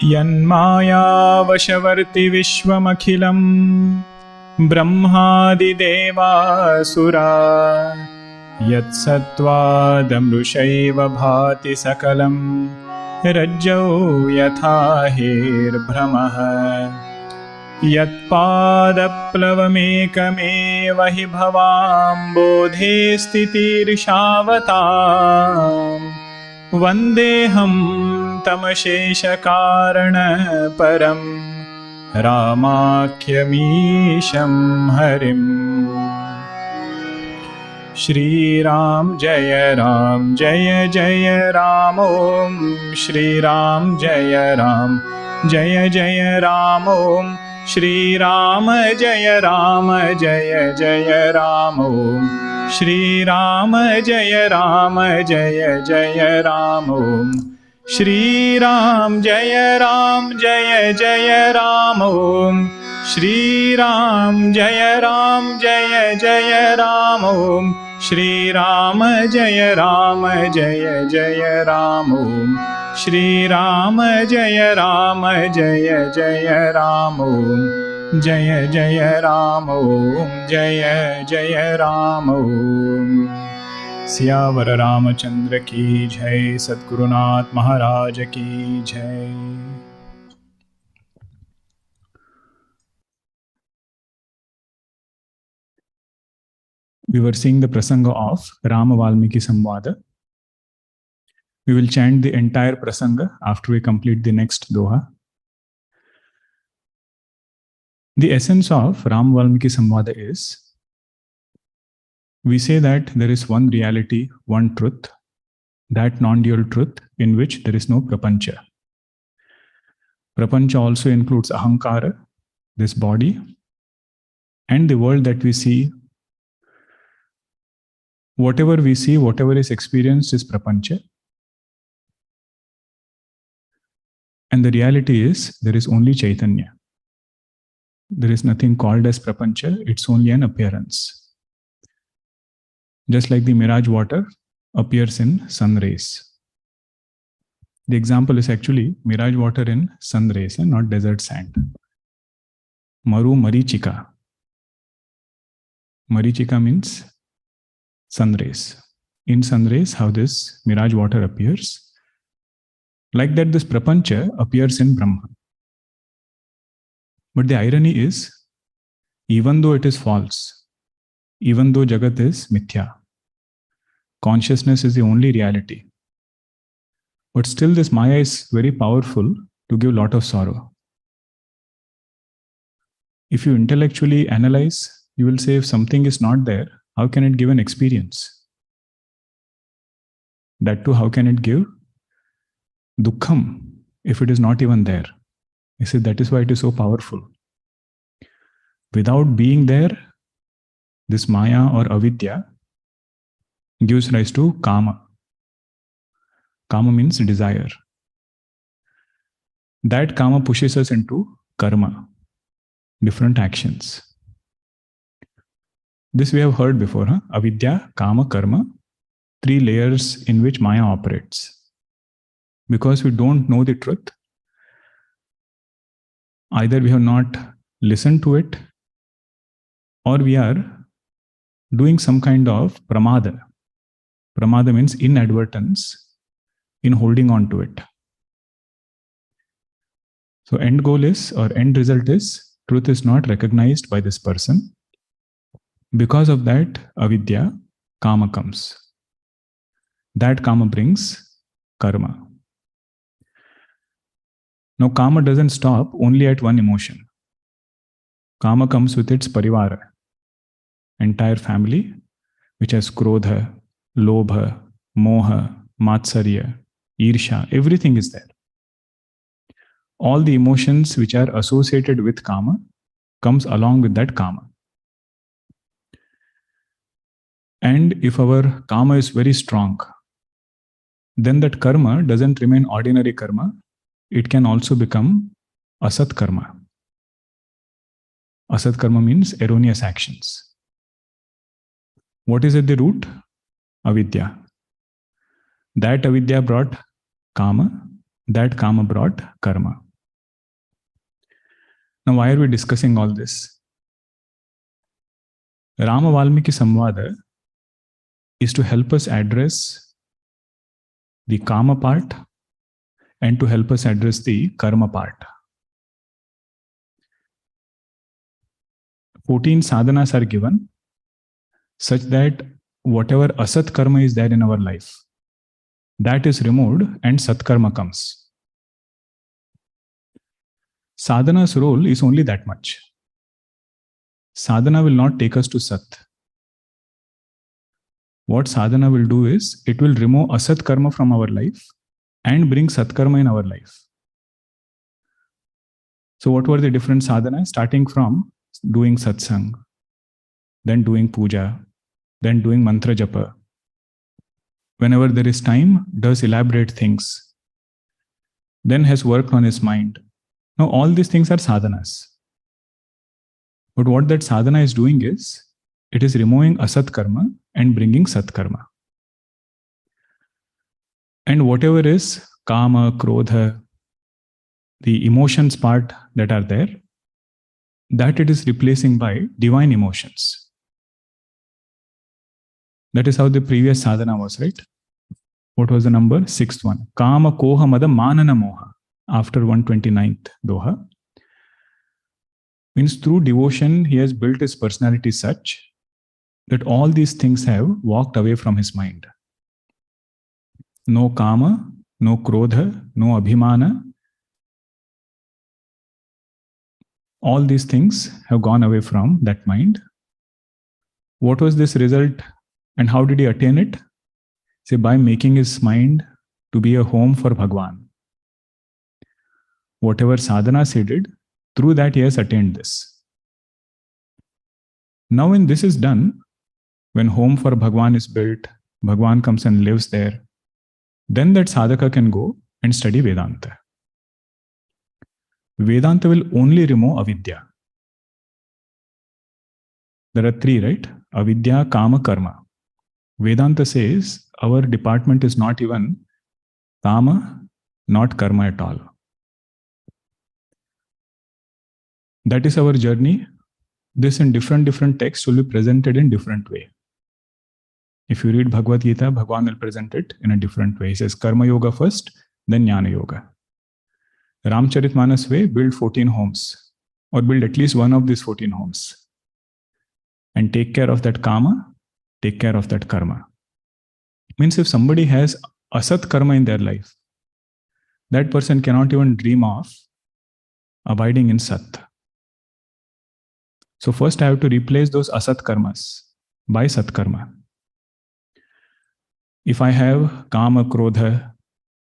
यन्मायावशवर्ति विश्वमखिलं ब्रह्मादिदेवासुरा यत्सत्त्वादमृषैव भाति सकलं रज्जौ यथा हेर्भ्रमः यत्पादप्लवमेकमेव हि भवाम्बोधे स्थितिर्षावताम् वन्देऽहं तमशेषकारणपरं रामाख्यमीशं हरिम्। श्रीराम जय जय राम ॐ श्रीराम जय जय राम ॐ श्रीराम जय जय राम ॐ श्रीराम जय जय राम ॐ श्रीराम जय जय राम ॐ श्रीराम जय जय राम ॐ श्रीराम जय जय राम ॐ श्रीराम जय जय राम ॐ जय जय राम ॐ जय राम ॐ। सियावर रामचंद्र की जय। सद्गुरुनाथ महाराज की जय। We were seeing the prasanga of Rama Valmiki Samvada. We will chant the entire prasanga after we complete the next doha. The essence of Rama Valmiki Samvada is, we say that there is one reality, one truth, that non-dual truth in which there is no prapancha. Prapancha also includes ahankara, this body, and the world that we see. Whatever we see, whatever is experienced is prapancha. And the reality is, there is only Chaitanya. There is nothing called as prapancha, it's only an appearance. Just like the mirage water appears in sun rays. The example is actually mirage water in sun rays and not desert sand. Maru Marichika. Marichika means sun rays. In sun rays, how this mirage water appears. Like that, this prapancha appears in Brahma. But the irony is, even though it is false, even though Jagat is mithya, consciousness is the only reality, but still this Maya is very powerful to give a lot of sorrow. If you intellectually analyze, you will say if something is not there, how can it give an experience? That too, how can it give dukkham if it is not even there? I say that is why it is so powerful. Without being there, this Maya or avidya gives rise to kama. Kama means desire. That kama pushes us into karma, different actions. This we have heard before, huh? Avidya, kama, karma, 3 layers in which Maya operates. Because we don't know the truth, either we have not listened to it, or we are doing some kind of pramada. Pramada means inadvertence in holding on to it. So end goal is, or end result is, truth is not recognized by this person. Because of that, avidya, kama comes. That kama brings karma. Now, kama doesn't stop only at one emotion. Kama comes with its parivara, entire family, which has krodha, lobha, moha, matsarya, irsha, everything is there. All the emotions which are associated with kama comes along with that kama. And if our kama is very strong, then that karma doesn't remain ordinary karma. It can also become asat karma. Asat karma means erroneous actions. What is at the root? Avidya. That avidya brought kama, that kama brought karma. Now, why are we discussing all this? Rama Valmiki Samvada is to help us address the Kama part and to help us address the Karma part. 14 sadhanas are given such that whatever asat karma is there in our life, that is removed and sat karma comes. Sadhana's role is only that much. Sadhana will not take us to sat. What sadhana will do is, it will remove asat karma from our life and bring sat karma in our life. So what were the different sadhanas? Starting from doing satsang, then doing puja, then doing mantra japa. Whenever there is time, does elaborate things. Then has worked on his mind. Now all these things are sadhanas. But what that sadhana is doing is, it is removing asat karma and bringing sat karma. And whatever is kama, krodha, the emotions part that are there, that it is replacing by divine emotions. That is how the previous sadhana was, right? What was the number? 6th one. Kama koha mada manana moha. After 129th doha. Means through devotion, he has built his personality such that all these things have walked away from his mind. No kama, no krodha, no abhimana. All these things have gone away from that mind. What was this result and how did he attain it? Say, by making his mind to be a home for Bhagwan. Whatever sadhanas he did, through that he has attained this. Now when this is done, when home for Bhagwan is built, Bhagwan comes and lives there, then that sadhaka can go and study Vedanta. Vedanta will only remove avidya. There are 3, right? Avidya, kama, karma. Vedanta says our department is not even kama, not karma at all. That is our journey. This in different texts will be presented in different way. If you read Bhagavad Gita, Bhagwan will present it in a different way. He says karma yoga first, then jnana yoga. Ramcharitmanas way, build 14 homes or build at least one of these 14 homes and take care of that kama, take care of that karma. Means if somebody has asat karma in their life, that person cannot even dream of abiding in sat. So first I have to replace those asat karmas by sat karma. If I have kama, krodha,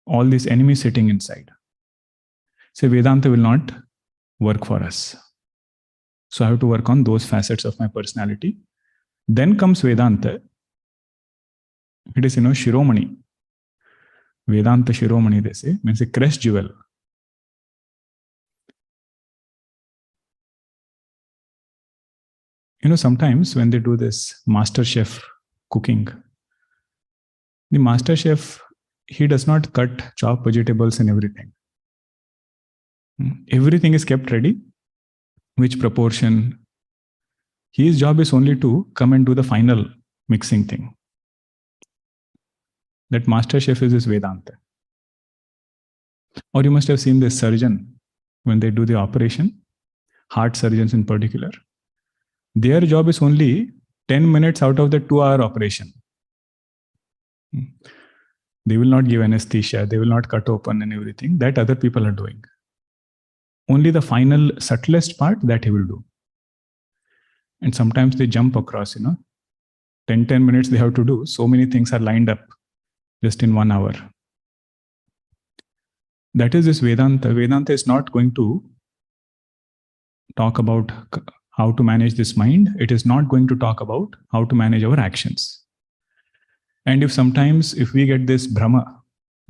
all these enemies sitting inside, say Vedanta will not work for us. So I have to work on those facets of my personality. Then comes Vedanta. It is, Shiromani. Vedanta Shiromani, they say, means a crest jewel. Sometimes when they do this master chef cooking, the master chef, he does not cut, chop vegetables and everything. Everything is kept ready, which proportion. His job is only to come and do the final mixing thing. That master chef is Vedanta. Or you must have seen this surgeon when they do the operation, heart surgeons in particular. Their job is only 10 minutes out of the 2-hour operation. They will not give anesthesia, they will not cut open and everything. That other people are doing. Only the final subtlest part that he will do. And sometimes they jump across, 10 minutes they have to do. So many things are lined up just in 1 hour. That is this Vedanta. Vedanta is not going to talk about how to manage this mind. It is not going to talk about how to manage our actions. And if we get this Brahma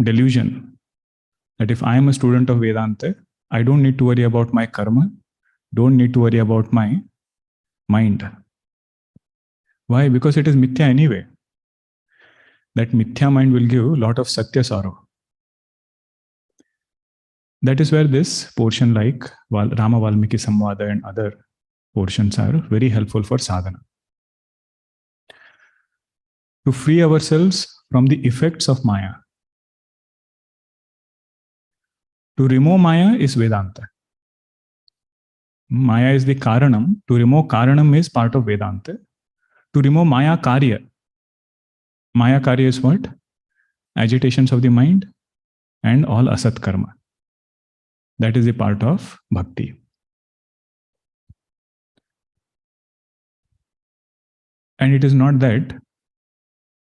delusion, that if I am a student of Vedanta, I don't need to worry about my karma, don't need to worry about my mind. Why? Because it is mithya anyway. That mithya mind will give a lot of satya sorrow. That is where this portion like Rama Valmiki Samvada and other portions are very helpful for sadhana. To free ourselves from the effects of Maya. To remove Maya is Vedanta. Maya is the Karanam. To remove Karanam is part of Vedanta. To remove Maya Karya. Maya Karya is what? Agitations of the mind and all asat karma. That is a part of bhakti. And it is not that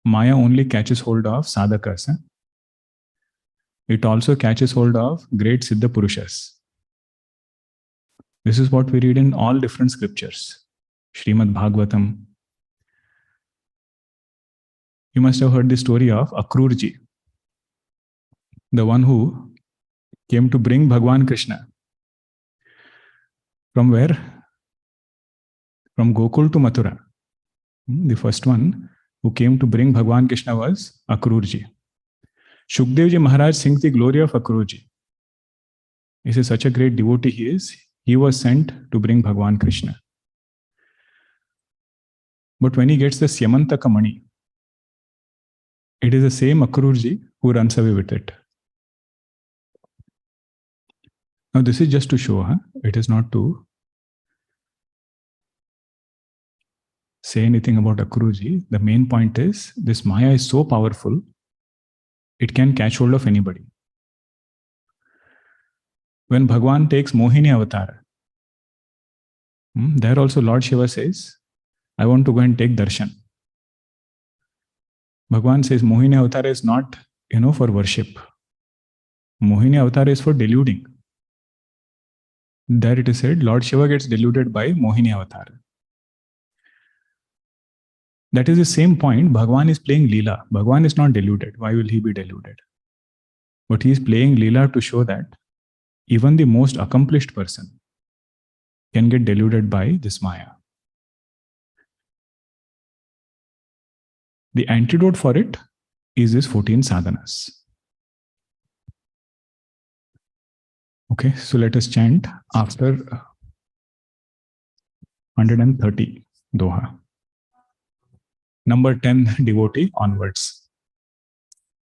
Maya only catches hold of sadhakas. It also catches hold of great Siddha Purushas. This is what we read in all different scriptures. Srimad Bhagavatam. You must have heard the story of Akrurji, the one who came to bring Bhagwan Krishna. From where? From Gokul to Mathura. The first one who came to bring Bhagwan Krishna was Akrurji. Shukdevji Maharaj sings the glory of Akrurji. He is such a great devotee he is. He was sent to bring Bhagwan Krishna. But when he gets the Syamantaka Mani, it is the same Akrurji who runs away with it. Now this is just to show, it is not to say anything about Akrurji. The main point is, this Maya is so powerful, it can catch hold of anybody. When Bhagwan takes Mohini Avatar, there also Lord Shiva says, I want to go and take darshan. Bhagwan says Mohini Avatar is not, for worship. Mohini Avatar is for deluding. There it is said, Lord Shiva gets deluded by Mohini Avatar. That is the same point. Bhagwan is playing Leela. Bhagwan is not deluded. Why will he be deluded? But he is playing Leela to show that even the most accomplished person can get deluded by this Maya. The antidote for it is these 14 sadhanas. Okay, so let us chant after 130 Doha. Number 10 devotee onwards.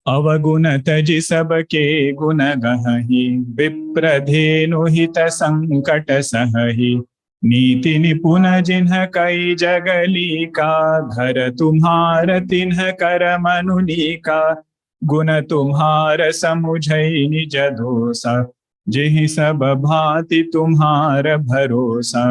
Avaguna taji sabke guna gahi, vipradhenu hita sankata sahi, नीति निपुण जिन्ह कई जगली का, घर तुम्हार तिन्ह कर मनुनी का, गुण तुम्हार समुझई निज दोषा, जेहि सब भांति तुम्हार भरोसा,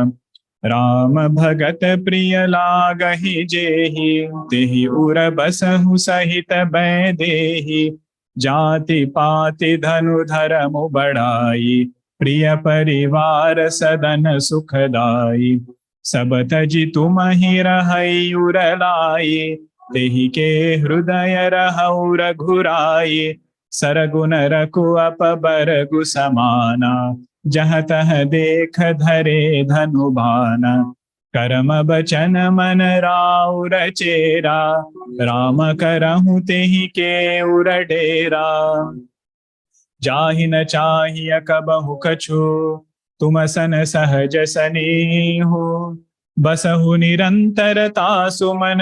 राम भगत प्रिय लागहि जेहि, तेहि उर बसहु सहित बै देहि, जाति पाति धनु धर्म बढ़ाई, प्रिय परिवार सदन सुखदाई, सब तजि तुम ही रहई उर लाई, तेहि के हृदय रहउ रघुराई, सरगुन रघु अपबर गु समाना, जहाँ तह देख धरे धनुबाना, कर्म बचन मन राउ रचेरा, राम करहु तेहि के उर डेरा, जाहि न चाहिए कबहु कछु, तुम सन सहज सनेहु, बसहु निरंतरता सुमन,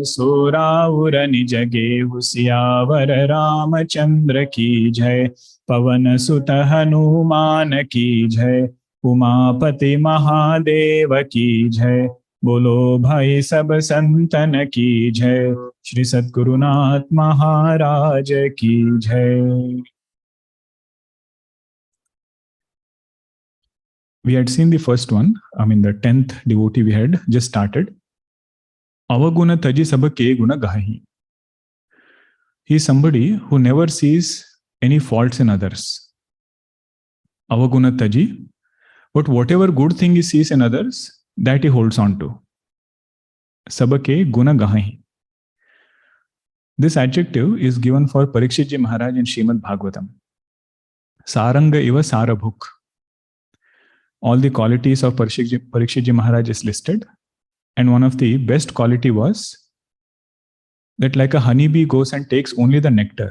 सोराउर निज गेहु, सियावर रामचंद्र की जय, पवन सुत हनुमान की जय, उमापति महादेव की जय, बोलो भाई सब संतन की जय, श्री सद्गुरुनाथ महाराज की जय. We had seen the first one, the 10th devotee we had just started. Avaguna taji sabake guna gahi. He is somebody who never sees any faults in others. Avaguna taji. But whatever good thing he sees in others, that he holds on to. Sabake guna gahi. This adjective is given for Parikshit Ji Maharaj in Srimad Bhagavatam. Saranga iva sarabhuk. All the qualities of Parikshit Ji Maharaj is listed. And one of the best quality was that like a honeybee goes and takes only the nectar.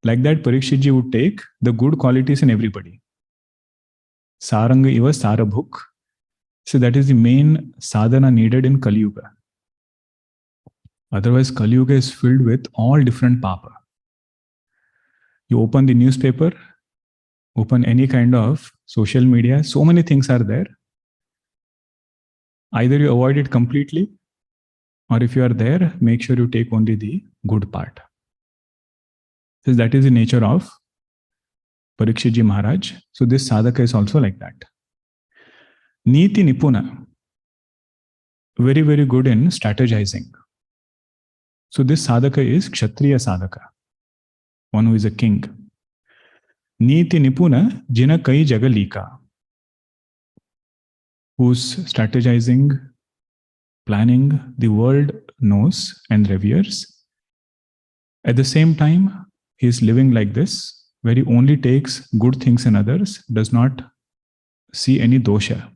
Like that, Parikshitji would take the good qualities in everybody. Saranga iva sarabhuk. So that is the main sadhana needed in Kali Yuga. Otherwise, Kali Yuga is filled with all different papa. You open the newspaper, open any kind of social media, so many things are there. Either you avoid it completely, or if you are there, make sure you take only the good part. So that is the nature of Parikshitji Maharaj. So this sadhaka is also like that. Niti Nipuna, very, very good in strategizing. So this sadhaka is Kshatriya sadhaka, one who is a king. Niti Nipuna, Jina Kai Jagalika, who's strategizing, planning, the world knows and reveres. At the same time, he is living like this, where he only takes good things in others, does not see any dosha.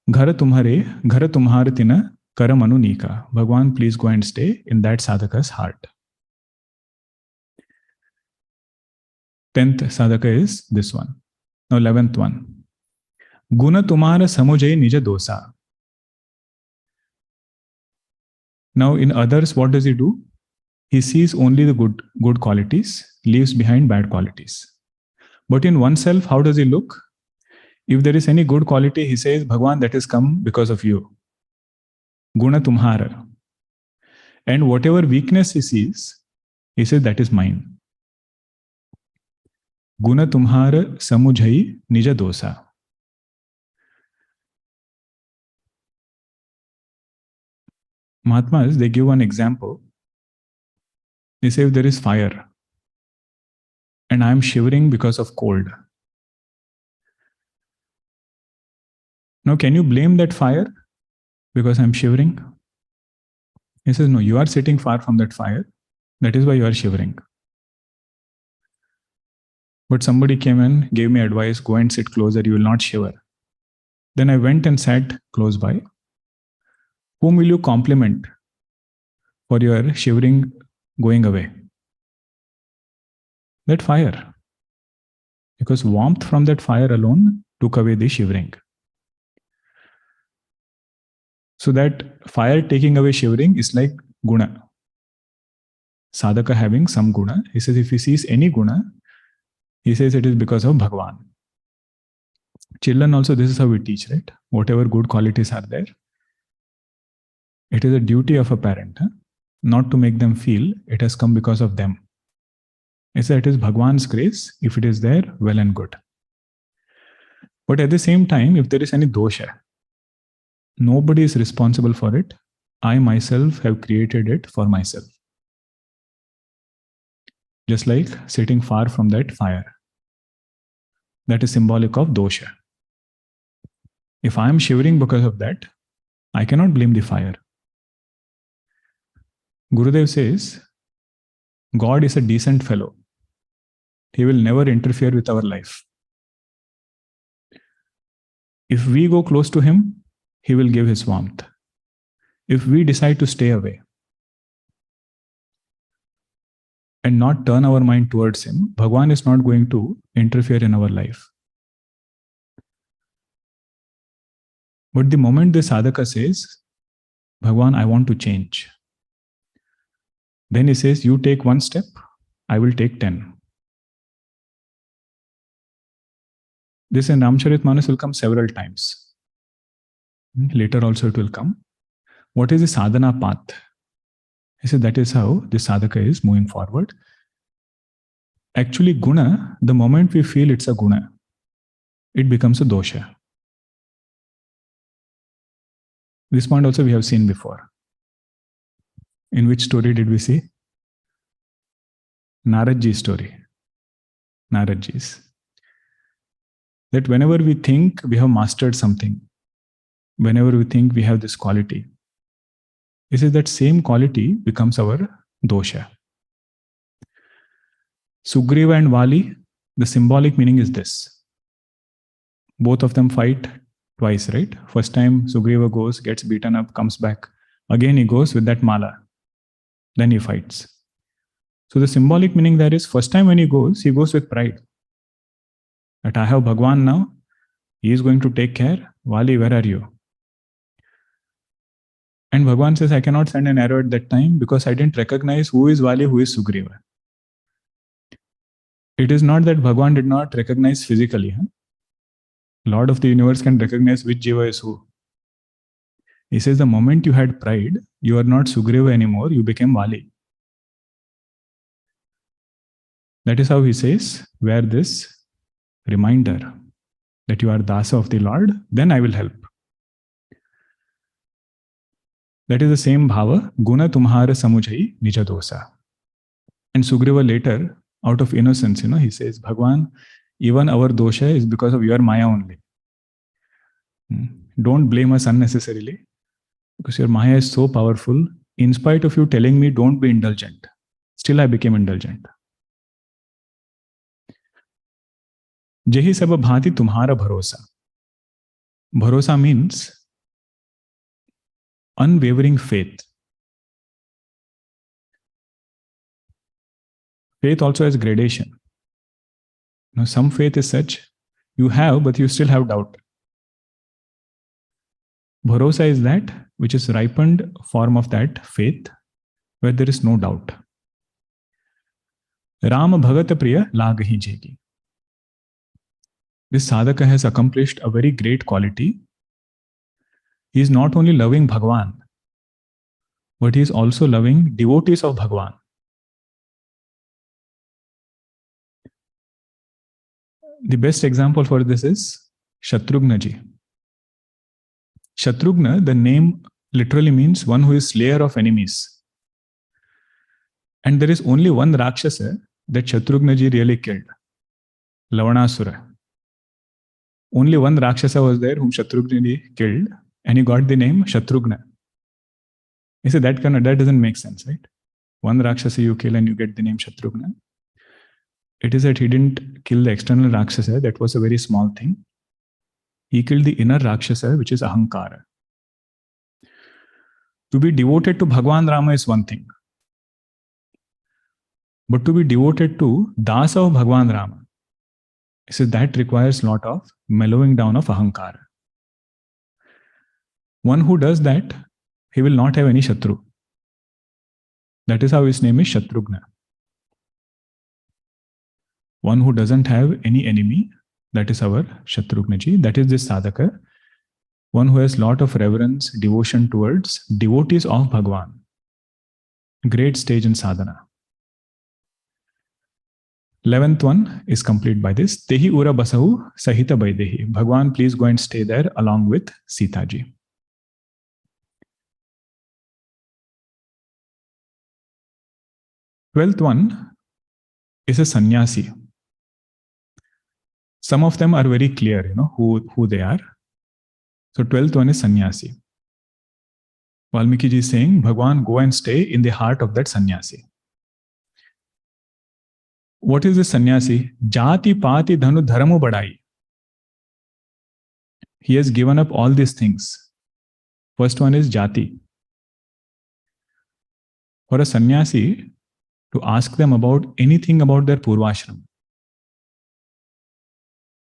Ghara tumhare tina karam anunika. Bhagwan, please go and stay in that sadhaka's heart. 10th sadhaka is this one. Now 11th one. Guna tumhara samujay nija dosa. Now in others, what does he do? He sees only the good qualities, leaves behind bad qualities. But in oneself, how does he look? If there is any good quality, he says, Bhagwan, that has come because of you. Guna tumhara. And whatever weakness he sees, he says, that is mine. Guna tumhara samujhai nija dosa. Mahatmas, they give one example. They say if there is fire and I am shivering because of cold. Now, can you blame that fire because I'm shivering? He says, no, you are sitting far from that fire. That is why you are shivering. But somebody came and gave me advice, go and sit closer, you will not shiver. Then I went and sat close by. Whom will you compliment for your shivering going away? That fire. Because warmth from that fire alone took away the shivering. So that fire taking away shivering is like guna. Sadhaka having some guna. He says if he sees any guna, he says it is because of Bhagwan. Children also, this is how we teach, right? Whatever good qualities are there, it is a duty of a parent, not to make them feel it has come because of them. It is Bhagwan's grace. If it is there, well and good. But at the same time, if there is any dosha, nobody is responsible for it. I myself have created it for myself. Just like sitting far from that fire. That is symbolic of dosha. If I am shivering because of that, I cannot blame the fire. Gurudev says, God is a decent fellow. He will never interfere with our life. If we go close to him, he will give his warmth. If we decide to stay away and not turn our mind towards him, Bhagwan is not going to interfere in our life. But the moment the sadhaka says, Bhagwan, I want to change, then he says, you take one step, I will take 10. This in Ramcharitmanas will come several times. Later also it will come. What is the sadhana path? He said that is how the sadhaka is moving forward. Actually, guna, the moment we feel it's a guna, it becomes a dosha. This point also we have seen before. In which story did we see? Naradji's story. Naradji's. That whenever we think we have mastered something, whenever we think we have this quality, he says that same quality becomes our dosha. Sugriva and Vali, the symbolic meaning is this. Both of them fight twice, right? First time Sugriva goes, gets beaten up, comes back. Again he goes with that mala. Then he fights. So the symbolic meaning there is, first time when he goes with pride. That I have Bhagwan now, he is going to take care. Vali, where are you? And Bhagwan says, I cannot send an arrow at that time because I didn't recognize who is Vali, who is Sugriva. It is not that Bhagwan did not recognize physically. Lord of the universe can recognize which Jiva is who. He says, the moment you had pride, you are not Sugriva anymore, you became Vali. That is how he says, wear this reminder that you are Dasa of the Lord, then I will help. That is the same bhava, guna tumhara samujhai nija dosa. And Sugriva later, out of innocence, he says, Bhagwan, even our dosha is because of your maya only. Don't blame us unnecessarily, because your maya is so powerful. In spite of you telling me don't be indulgent, still I became indulgent. Jehi sab bhati tumhara bharosa. Bharosa means unwavering faith. Faith also has gradation. Some faith is such, you have, but you still have doubt. Bharosa is that which is ripened form of that faith, where there is no doubt. Rama Bhagat Priya Lagahi Jegi. This sadhaka has accomplished a very great quality. He is not only loving Bhagwan, but he is also loving devotees of Bhagwan. The best example for this is Shatrughna ji. Shatrughna, the name literally means one who is slayer of enemies. And there is only one Rakshasa that Shatrughna ji really killed, Lavanasura. Only one Rakshasa was there whom Shatrughna ji killed, and he got the name Shatrughna. He said that doesn't make sense, right? One Rakshasa you kill and you get the name Shatrughna. It is that he didn't kill the external Rakshasa, that was a very small thing. He killed the inner Rakshasa, which is Ahankara. To be devoted to Bhagwan Rama is one thing. But to be devoted to Dasa of Bhagwan Rama, he says that requires a lot of mellowing down of Ahankara. One who does that, he will not have any Shatru. That is how his name is Shatrughna. One who doesn't have any enemy, that is our Shatrughna ji. That is this sadhaka. One who has lot of reverence, devotion towards devotees of Bhagwan. Great stage in sadhana. 11th one is complete by this. Tehi ura basahu sahita baidehi. Bhagwan, please go and stay there along with Sita ji. Twelfth one is a sannyasi. Some of them are very clear, who they are. So 12th one is sannyasi. Valmiki ji is saying, Bhagwan, go and stay in the heart of that sannyasi. What is this sannyasi? Jati pati dhanu dharamu badai. He has given up all these things. First one is jati. For a sannyasi to ask them about anything about their purvashram,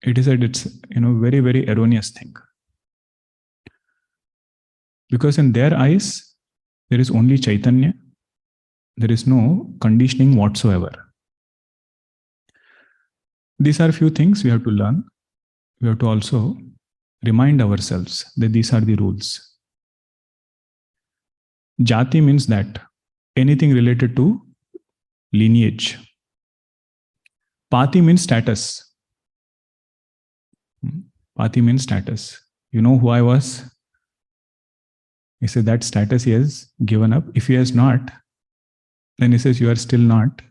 it's very, very erroneous thing. Because in their eyes, there is only Chaitanya. There is no conditioning whatsoever. These are few things we have to learn. We have to also remind ourselves that these are the rules. Jati means that anything related to lineage. Pati means status. Pati means status. You know who I was? He said that status he has given up. If he has not, then he says you are still not.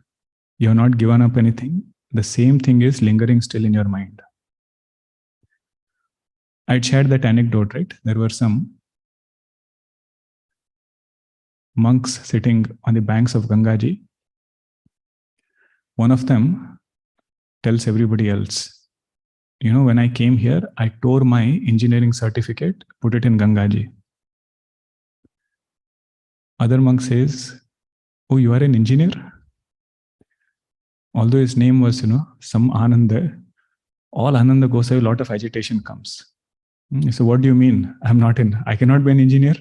You have not given up anything. The same thing is lingering still in your mind. I shared that anecdote, right? There were some monks sitting on the banks of Gangaji. One of them tells everybody else, when I came here, I tore my engineering certificate, put it in Gangaji. Other monk says, oh, you are an engineer? Although his name was, some Ananda, all Ananda goes away, a lot of agitation comes. So what do you mean? I cannot be an engineer.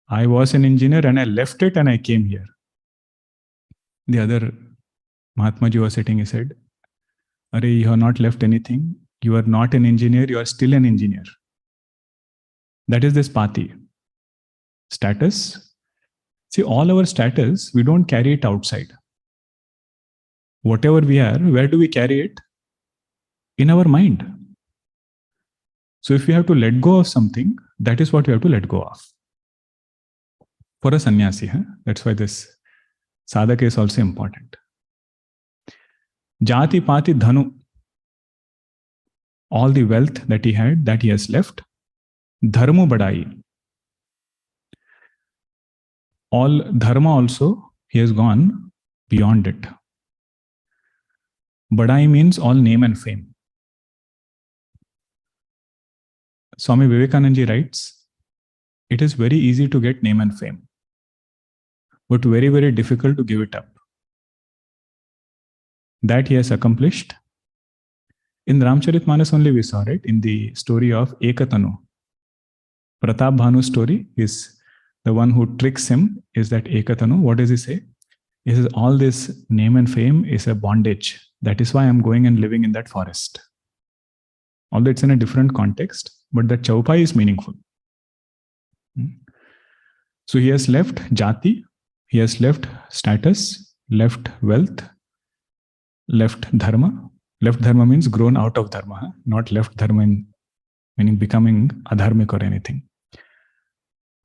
I was an engineer and I left it and I came here. The other Mahatmaji was sitting, he said, Are, you have not left anything. You are not an engineer, you are still an engineer. That is this pati. Status. See, all our status, we don't carry it outside. Whatever we are, where do we carry it? In our mind. So if we have to let go of something, that is what we have to let go of. For a sannyasi, that's why this sadhaka is also important. Jati pati dhanu. All the wealth that he had, that he has left. Dharma badai. All dharma also, he has gone beyond it. Badai means all name and fame. Swami Vivekananda writes, it is very easy to get name and fame, but very, very difficult to give it up. That he has accomplished. In Ramcharitmanas only we saw it, in the story of Ekatanu. Pratap Bhanu's story is the one who tricks him, is that Ekatanu. What does he say? He says, all this name and fame is a bondage. That is why I'm going and living in that forest. Although it's in a different context, but that chaupai is meaningful. So he has left jati, he has left status, left wealth, left dharma. Left dharma means grown out of dharma, not left dharma meaning becoming adharmic or anything.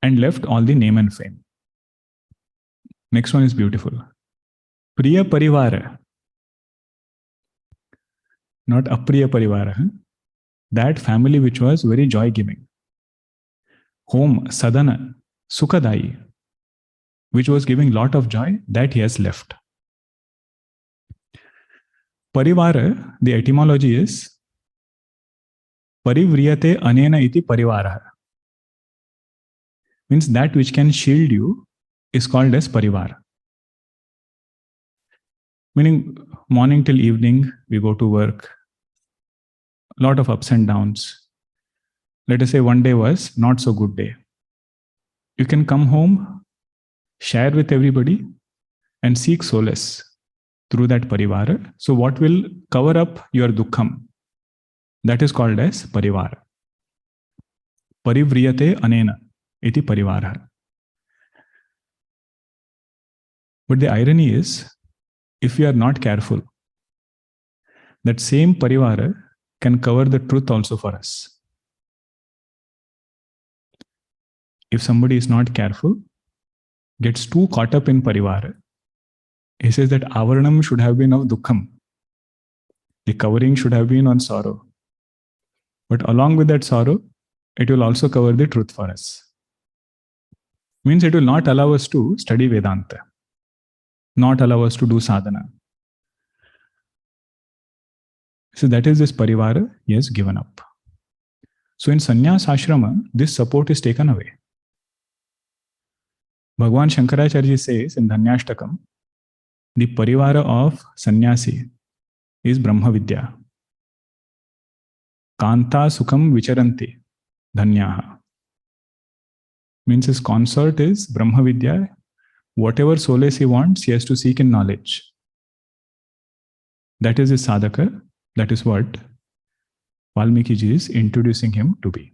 And left all the name and fame. Next one is beautiful. Priya parivara. Not apriya parivara. That family which was very joy-giving. Home, sadhana, sukhadai, which was giving lot of joy, that he has left. Parivara, the etymology is parivriyate anena iti parivara. Means that which can shield you is called as parivara. Meaning morning till evening we go to work, lot of ups and downs. Let us say one day was not so good day. You can come home, share with everybody and seek solace through that parivara. So what will cover up your dukkham? That is called as parivara. Parivriyate anena iti parivara. But the irony is, if we are not careful, that same parivara can cover the truth also for us. If somebody is not careful, gets too caught up in parivara, he says that avaranam should have been of dukkham. The covering should have been on sorrow. But along with that sorrow, it will also cover the truth for us. Means it will not allow us to study Vedanta, not allow us to do sadhana. So that is this parivara he has given up. So in sannyas ashrama, this support is taken away. Bhagwan Shankaracharya says in Dhanyashtakam, the parivara of sannyasi is Brahma Vidya. Kanta sukham vicharanti dhanyaha. Means his consort is Brahma Vidya. Whatever solace he wants, he has to seek in knowledge. That is his sadhaka. That is what Valmiki ji is introducing him to be.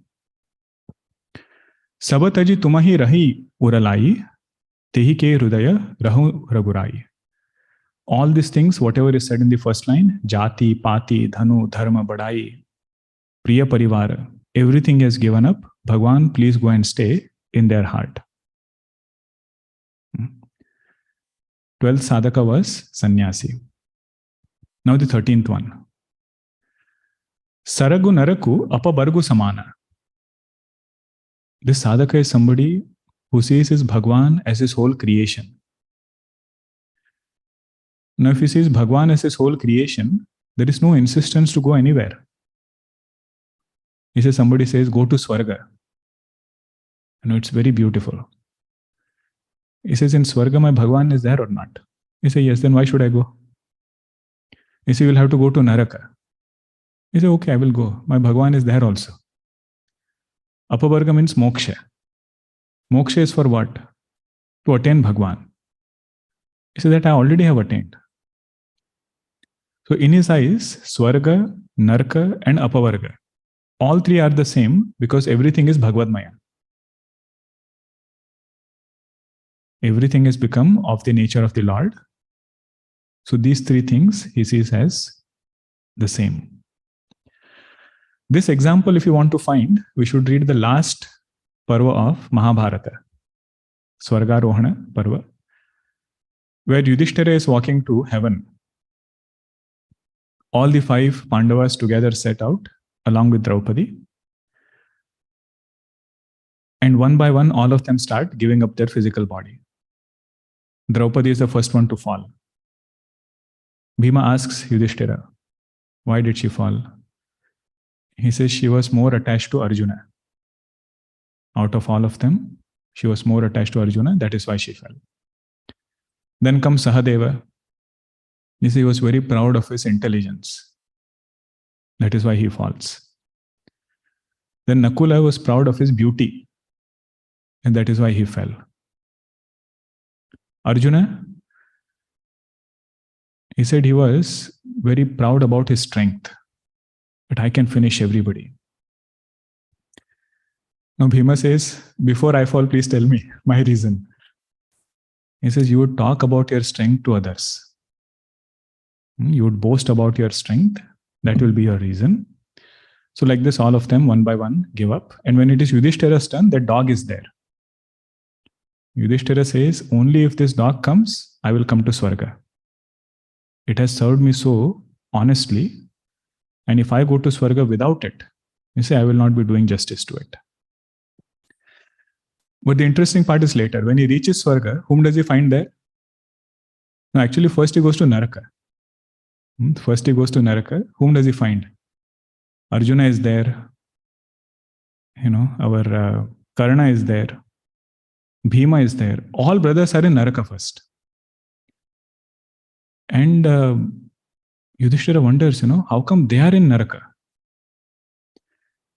Sabataji tumahi rahi uralai, tehi ke hrudaya rahu ragurai. All these things, whatever is said in the first line, jati, pati, dhanu, dharma, badai, priya parivara, everything has given up. Bhagwan, please go and stay in their heart. 12th sadhaka was sannyasi. Now the 13th one. Saragu naraku apabargu samana. This sadhaka is somebody who sees his Bhagwan as his whole creation. Now if he sees Bhagwan as his whole creation, there is no insistence to go anywhere. He says, somebody says, go to Swarga. You know, it's very beautiful. He says, in Swarga, my Bhagwan is there or not? You say, yes, then why should I go? You say, you will have to go to Naraka. You say, okay, I will go. My Bhagwan is there also. Apavarga means moksha. Moksha is for what? To attain Bhagwan. You say that I already have attained. So in his eyes, Swarga, Narka, and Apavarga, all three are the same because everything is Bhagavad-maya. Everything has become of the nature of the Lord. So these three things he sees as the same. This example, if you want to find, we should read the last parva of Mahabharata, Swargarohana parva, where Yudhishthira is walking to heaven. All the 5 Pandavas together set out along with Draupadi. And one by one, all of them start giving up their physical body. Draupadi is the first one to fall. Bhima asks Yudhishthira, why did she fall? He says she was more attached to Arjuna. Out of all of them, she was more attached to Arjuna. That is why she fell. Then comes Sahadeva. He says he was very proud of his intelligence. That is why he falls. Then Nakula was proud of his beauty. And that is why he fell. Arjuna, he said he was very proud about his strength. But I can finish everybody. Now Bhima says, before I fall, please tell me my reason. He says, you would talk about your strength to others. You would boast about your strength. That will be your reason. So like this, all of them, one by one, give up. And when it is Yudhishthira's turn, the dog is there. Yudhishthira says, only if this dog comes, I will come to Swarga. It has served me so honestly. And if I go to Swarga without it, you say, I will not be doing justice to it. But the interesting part is later. When he reaches Swarga, whom does he find there? No, actually, first he goes to Naraka. First he goes to Naraka. Whom does he find? Arjuna is there. Our Karna is there. Bhima is there. All brothers are in Naraka first. And Yudhishthira wonders, how come they are in Naraka?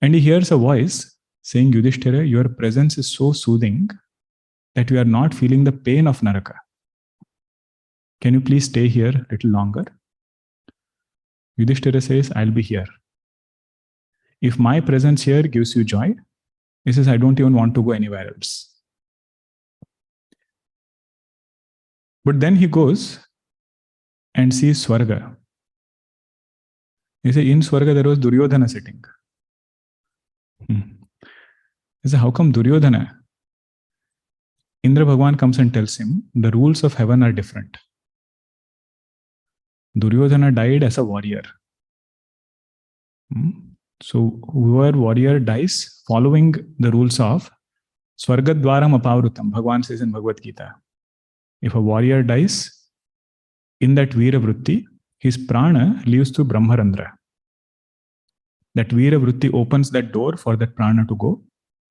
And he hears a voice saying, Yudhishthira, your presence is so soothing that we are not feeling the pain of Naraka. Can you please stay here a little longer? Yudhishthira says, I'll be here. If my presence here gives you joy, he says, I don't even want to go anywhere else. But then he goes and sees Swarga. He says, in Swarga there was Duryodhana sitting. He says, how come Duryodhana? Indra Bhagwan comes and tells him, the rules of heaven are different. Duryodhana died as a warrior. So whoever warrior dies following the rules of Swargadwaram Apavrutam, Bhagwan says in Bhagavad Gita. If a warrior dies in that Veera Vritti, his prana leaves to Brahmarandra. That Veera Vritti opens that door for that prana to go.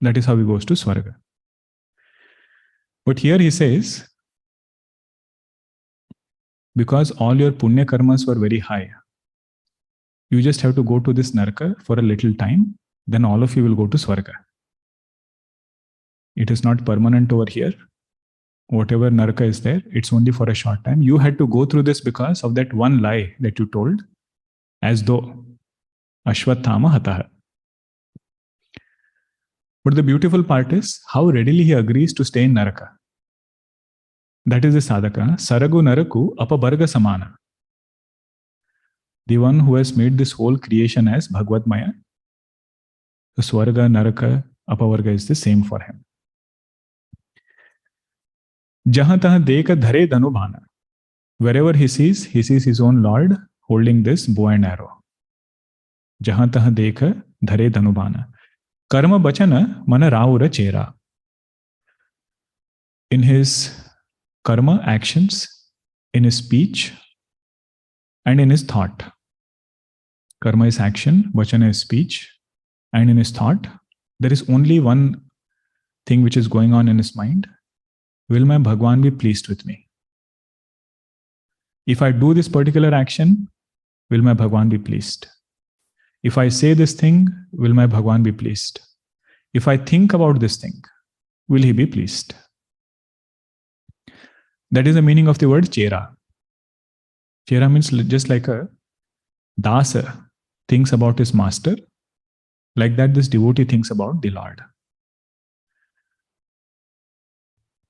That is how he goes to Swarga. But here he says, because all your punya karmas were very high, you just have to go to this Naraka for a little time, then all of you will go to Swarga. It is not permanent over here. Whatever Naraka is there, it's only for a short time. You had to go through this because of that one lie that you told, as though Ashwathama Hataha. But the beautiful part is how readily he agrees to stay in Naraka. That is the sadhaka. Saragu Naraku Apabarga Samana. The one who has made this whole creation as Bhagavad Maya. The Swarga, Naraka, Apavarga is the same for him. Jahan tahan deka dhare dhanubhana. Wherever he sees his own Lord holding this bow and arrow. Jahan tahan deka dhare dhanubhana. Karma bachana mana raura chera. In his karma actions, in his speech, and in his thought. Karma is action, vachana is speech, and in his thought, there is only one thing which is going on in his mind. Will my Bhagwan be pleased with me? If I do this particular action, will my Bhagwan be pleased? If I say this thing, will my Bhagwan be pleased? If I think about this thing, will he be pleased? That is the meaning of the word chera. Chera means just like a dasa thinks about his master, like that this devotee thinks about the Lord.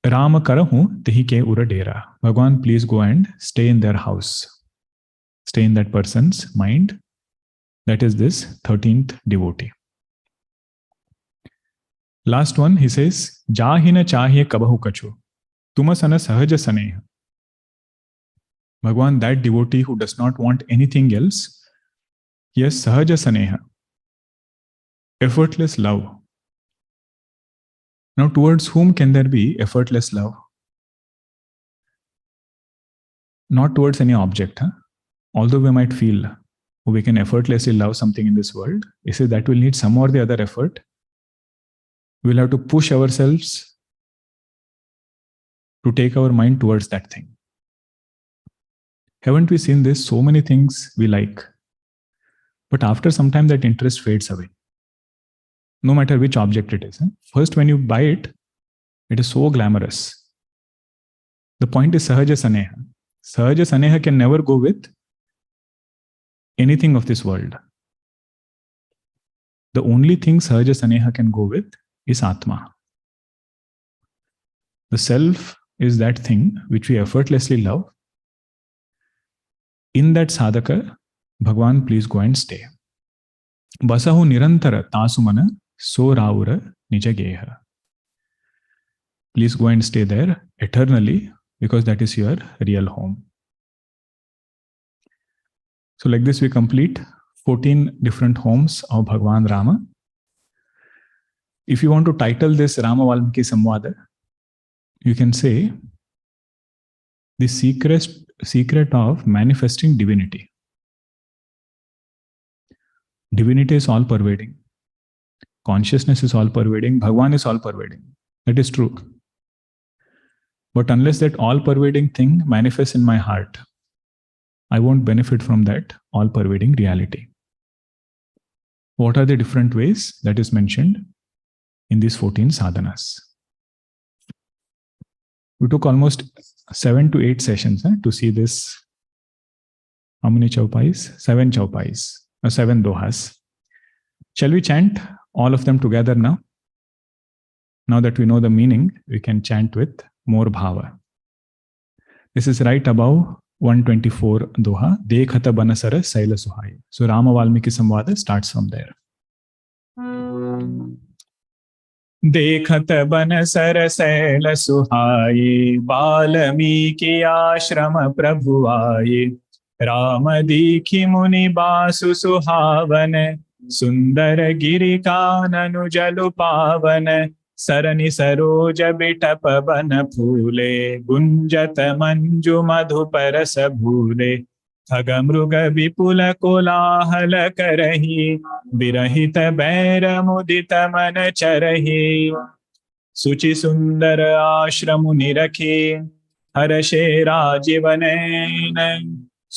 Rama karahu tihi ke ura dera. Bhagwan, please go and stay in their house. Stay in that person's mind. That is this 13th devotee. Last one, he says, Jahina chahiye kabahu kachu. Tumasana sahaja saneha. Bhagwan, that devotee who does not want anything else, he has sahaja saneha. Effortless love. Now, towards whom can there be effortless love? Not towards any object. Although we might feel we can effortlessly love something in this world, he says that will need some or the other effort. We'll have to push ourselves to take our mind towards that thing. Haven't we seen this? So many things we like. But after some time, that interest fades away. No matter which object it is. First, when you buy it, it is so glamorous. The point is Sahaja Saneha. Sahaja Saneha can never go with anything of this world. The only thing Sahaja Saneha can go with is Atma. The self is that thing which we effortlessly love. In that sadhaka, Bhagwan, please go and stay. Basahu nirantara tasumana so raura nijageha. Please go and stay there eternally because that is your real home. So like this we complete 14 different homes of Bhagwan Rama. If you want to title this Rama Valmiki Samvada, you can say the secret of manifesting divinity. Divinity is all pervading. Consciousness is all pervading. Bhagwan is all pervading. That is true. But unless that all pervading thing manifests in my heart, I won't benefit from that all pervading reality. What are the different ways that is mentioned in these 14 sadhanas? We took almost 7 to 8 sessions to see this. How many chaupais? 7 chaupais, 7 dohas. Shall we chant all of them together now? Now that we know the meaning, we can chant with more bhava. This is right above 124 doha. Dekhata banasara saila suhai. So Rama Valmiki Samvada starts from there. देखत बन sir cell सुहाए Valmiki आश्रम प्रभु आए राम दीखि मुनि बासु सुहावन सुंदर गिरि काननु जलु पावन सरनि सरोज बिटप बन फूले गुंजत मंजु मधुपरस भूले खग मृग विपुल कोलाहल करहि विरहित बैर मुदित मन चरहि सुचि सुंदर आश्रम निरखे हर्षे राजीवनैन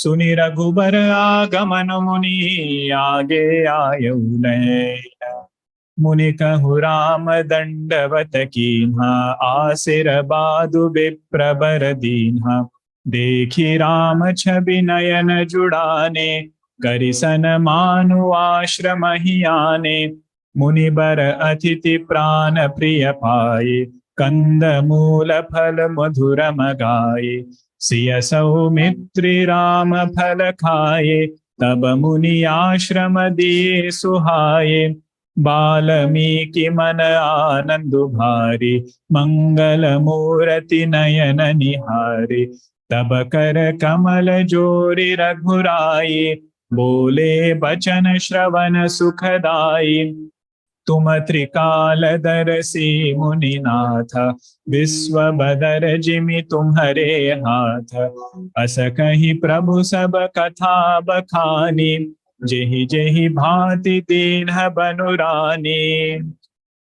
सुनि रघुबर आगमन मुनि आगे आयौ नैन मुनि कहु राम दंडवत कीन्हा आसिर बादु विप्रबर दीन्हा देखि राम छवि नयन जुड़ाने करिसन मानु आश्रम ही आने मुनि बर अतिथि प्राण प्रिय पाए कंद मूल फल मधुर मगाए सिय सौमित्री राम फल खाए तब मुनि आश्रम दिए सुहाए बाल्मीकि मन आनंद भारी मंगल मूर्ति नयन निहारे तब कर कमल जोरि रघुराई बोले बचन श्रवण सुखदाई तुम त्रिकालदर्शी मुनिनाथ विश्व बदर जिमि तुम्हारे हाथ अस कहि प्रभु सब कथा बखानी जेहि जेहि भांति दीन्ह बनुरानी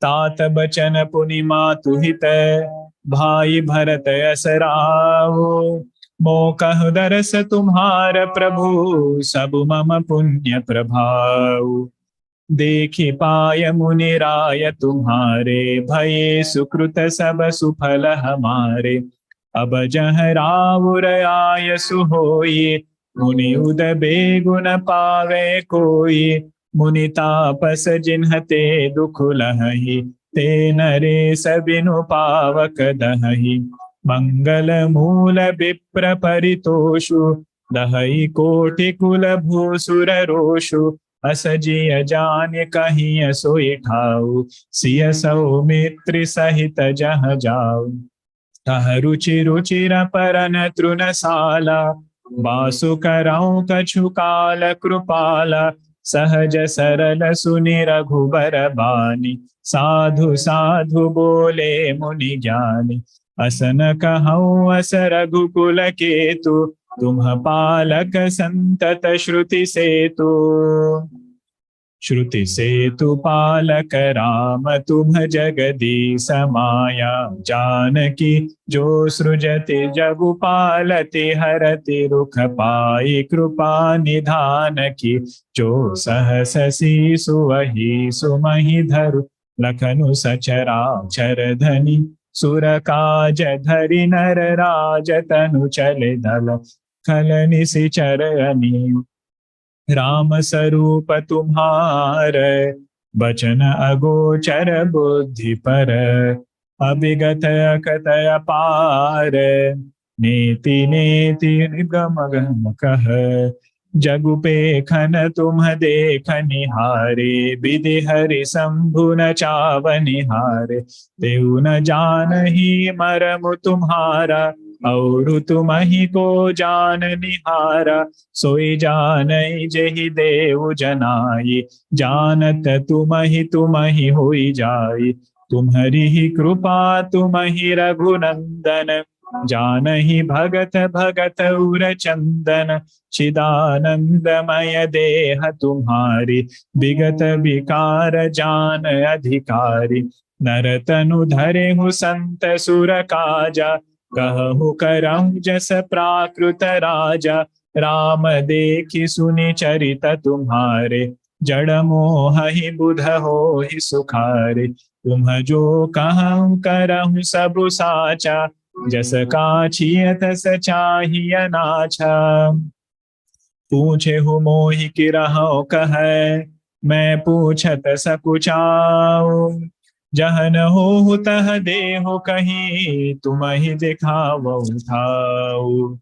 तात बचन पुनि मातु हित भाई भरत असराओ मोकह दरस तुम्हार प्रभु, सब मम पुण्य प्रभाव। देखि पाय मुनि राय तुम्हारे, भये सुकृत सब सुफल हमारे। अब जह राउर आय सुहोई, मुनि उद बेगुन पावे कोई। मुनि तापस जिन्हते दुख लहही, ते नरेश बिनु पावक दहही। मंगल मूल विप्र परितोषु, दहई कोटि कुल भूसुर रोषु। असजिय जान कहीं सोई ठाऊ, सिय सौमित्र सहित जह जाऊ। तह रुचि रुचिर परन तृणशाला, बासु करऊँ कछु काल कृपाला। सहज सरल सुनि रघुबर बानी, साधु साधु बोले मुनि ज्ञानी। असन कहऊँ अस रघुकुल केतु, तुम पालक संतत श्रुति सेतु। श्रुति सेतु पालक राम, तुम जगदीश माया। जानकी जो सृजति जगु पालति, हरति रुख पाई कृपा निधान की। जो सहस सीसु वही सुमहि धरु, लखनु सचराचर धनि। सुर काज धरि नर राज, तनु चले दल खल निशिचर अनी। राम स्वरूप तुम्हार, बचन अगोचर बुद्धि पर। अभिगत अकत अपार, नीति नीति गम गम कह। जगु पेखन तुम देख निहारे, विधि हरि शंभु न चाव निहारे। तेउ न जानहि मरमु तुम्हारा, और तुमहि को जान निहारा। सोई जानई जेहि देव जनाई, जानत तुमहि होई जाई। तुम्हरी ही कृपा तुमहि रघुनंदन, जानहि भगत भगत उर चंदन। चिदानंदमय देह तुम्हारी, विगत विकार जान अधिकारी। नर तनु धरे हु संत सुर काजा, कहु करहु जस प्राकृत राजा। राम देखि सुनि चरित तुम्हारे, जड़ मोह ही बुध हो ही सुखारे। तुम जो कहूँ करहु सब साचा, जस काछिय तस चाहिय नाछा। पूछे हु मोहि कि रहो कहे, मैं पूछत सकुचाऊ। जहन हो तह देहो कहीं, तुम ही दिखावो ठाऊ।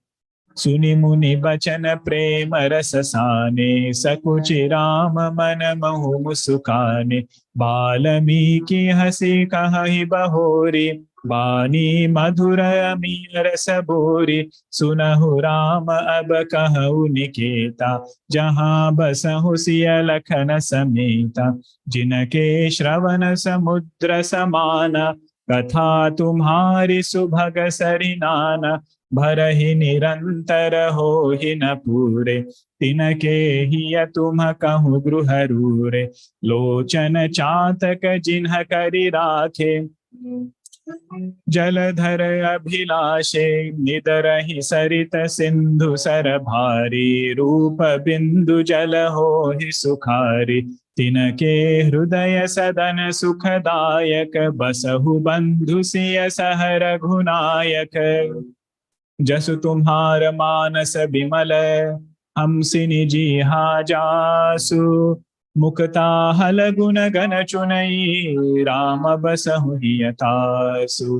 सुनि मुनि बचन प्रेम रस साने, सकुचि राम मन महु मुस्काने। बाल्मीकि हंसी कहि बहोरी, बानी मधुर अमीर रस बोरी। सुनहु राम अब कहु निकेता, जहाँ बसहु सिय लखन समेता। जिनके श्रवण समुद्र समाना, कथा तुम्हारी सुभग सरिनाना। भरहि निरंतर हो ही न पूरे, तिनके ही तुम कहूँ गृह रूरे। लोचन चातक जिन्ह करि राखे, जलधर अभिलाषे। निदरहि सरित सिंधु सर भारी, रूप बिंदु जल हो ही सुखारी। तिनके हृदय सदन सुखदायक, बसहु बंधु सिय सह रघुनायक। जसु तुम्हार मानस बिमल, हमसि निजीहा जासु। मुक्ता हल गुण गण चुनई, राम बसहु हियतासु।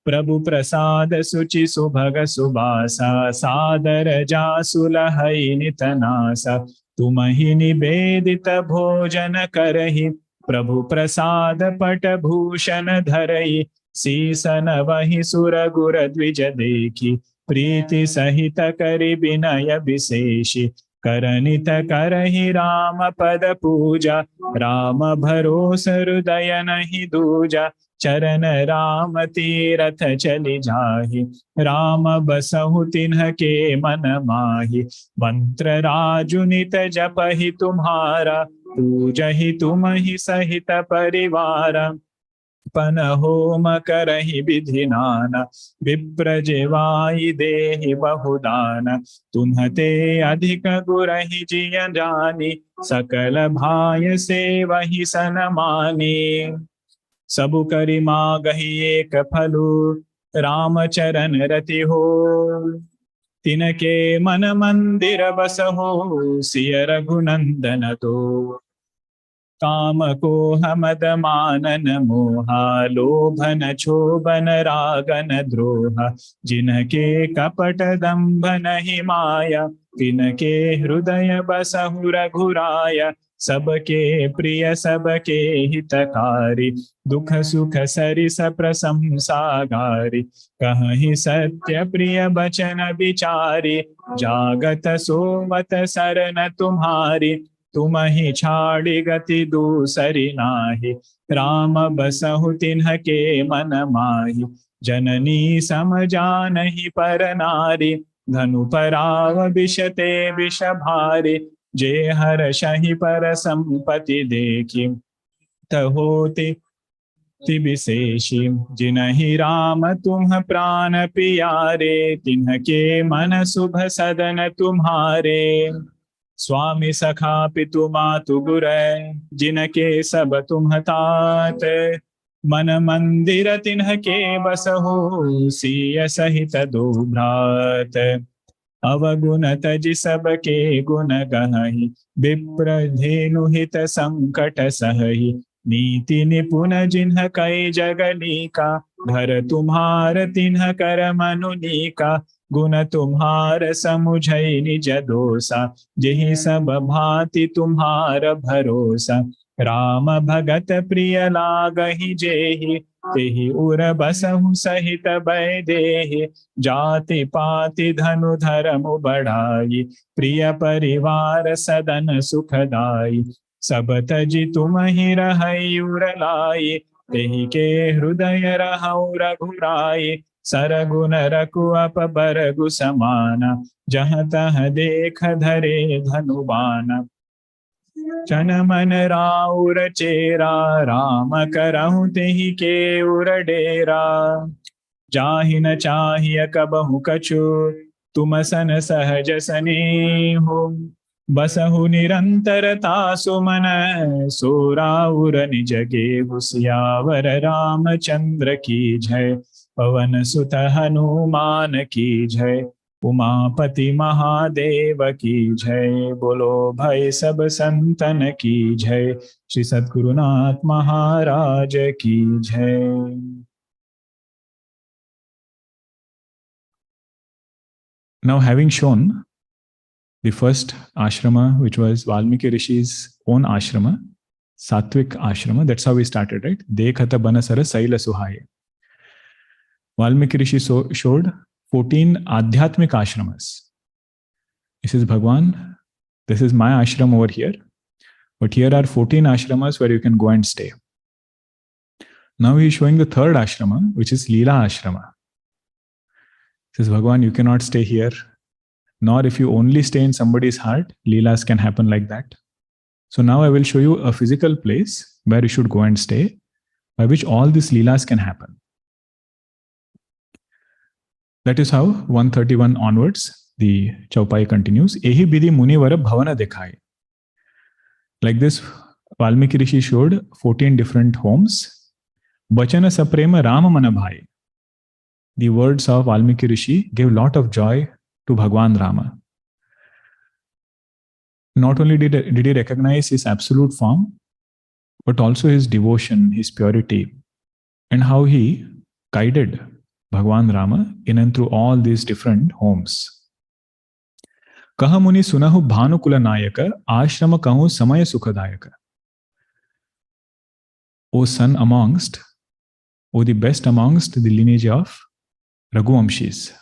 प्रभु प्रसाद सुचि सुभग सुबासा, सादर जासु लहई नितनासा। तुमहि निवेदित भोजन करहि, प्रभु प्रसाद पट भूषण धरई। सीसन वही सुर गुर द्विज देखी, प्रीति सहित करि विनय विशेषी। करनित करहि राम पद पूजा, राम भरोस हृदय नहीं दूजा। चरण राम तीरथ चलि जाहि, राम बसहु तिन्ह के मन माहि। मंत्र राजु नित जपहि तुम्हारा, पूजहि तुमहि सहित परिवारा। पन होम करहि विधि नाना, विप्र जेवाई देहि बहुदान। तुम्हते अधिक गुरहि जिय जानी, सकल भाय से वही सन मानी। सबु करि मागहि एक फलु, राम चरण रति हो। तिनके मन मंदिर बसहु, सिय रघुनंदन तो। काम को हमद मानन मोहा, लोभन क्षोभन रागन द्रोह। जिनके कपट दंभ नहीं माया, तिनके हृदय बसहु रघुराया। सबके प्रिय सबके हितकारी, दुख सुख सरिस प्रशंसा गारी। कहीं सत्य प्रिय बचन विचारी, जागत सोवत सरन तुम्हारी। तुम ही छाड़ी गति दूसरी नाही, राम बसहु तिन्ह के मन माही। जननी समझानहि पर नारी, धनु पराव विषते विष भारी। जे हर शहि पर संपत्ति देखी, तहोति विशेषी। जिनहि राम तुम प्राण पियारे, तिन्ह के मन शुभ सदन तुम्हारे। स्वामी सखा पितु मातु गुरै, जिनके सब तुम तात। मन मंदिर तिन्ह के बसहु, सिय सहित दो भ्रात। अवगुण तजि सबके गुण गहहि, विप्र धेनु हित संकट सहहि। नीति निपुण जिन्ह कै जगनीका, घर तुम्हार तिन्ह कर मनुनीका। गुण तुम्हार समुझै निज दोषा, जेहि सब भांति तुम्हार भरोसा। राम भगत प्रिय लागहि जेहि, तेहि उर बसहु सहित बैदेहि। जाति पाति धनु धर्म बढ़ाई, प्रिय परिवार सदन सुखदाई। सब तजि तुम ही रहै उर लाई, तेहि के हृदय रहौ रघुराई। सरगुन रघुअप बरगु समाना, जहाँ तहाँ देख धरे धनुबाना। चन मन राउर चेरा, राम करहु तेहि के उर डेरा। जाहि न चाहिए कबहु कछु, तुम सन सहज स्नेहो। बसहु निरंतरता सुमन, सो राउर निज गेहु। सियावर रामचंद्र की जय, पवन सुत हनुमान की जय। उमापति महादेव की जय, बोलो भाई सब संतन की जय। श्री सद्गुरुनाथ महाराज की जय। Now, having shown the first ashrama, which was Valmiki Rishi's own ashrama, Sattvic ashrama, that's how we started, right? Dekhata banasara saila suhaya. Valmiki Rishi showed 14 adhyatmic ashramas. He says, Bhagwan, this is my ashram over here, but here are 14 ashramas where you can go and stay. Now he is showing the third ashrama, which is Leela ashrama. He says, Bhagwan, you cannot stay here, nor if you only stay in somebody's heart, Leelas can happen like that. So now I will show you a physical place where you should go and stay, by which all these Leelas can happen. That is how 131 onwards, the Chaupai continues. Ehi bidhi munivara bhavana dekhai. Like this, Valmiki Rishi showed 14 different homes. Bachana saprema Rama manabhai. The words of Valmiki Rishi gave a lot of joy to Bhagwan Rama. Not only did he recognize his absolute form, but also his devotion, his purity, and how he guided Bhagwan Rama in and through all these different homes. Kaha muni sunahu bhanukula nayaka, ashrama kahu samaya sukhadayaka. O son amongst, O the best amongst the lineage of Raghuvamshis,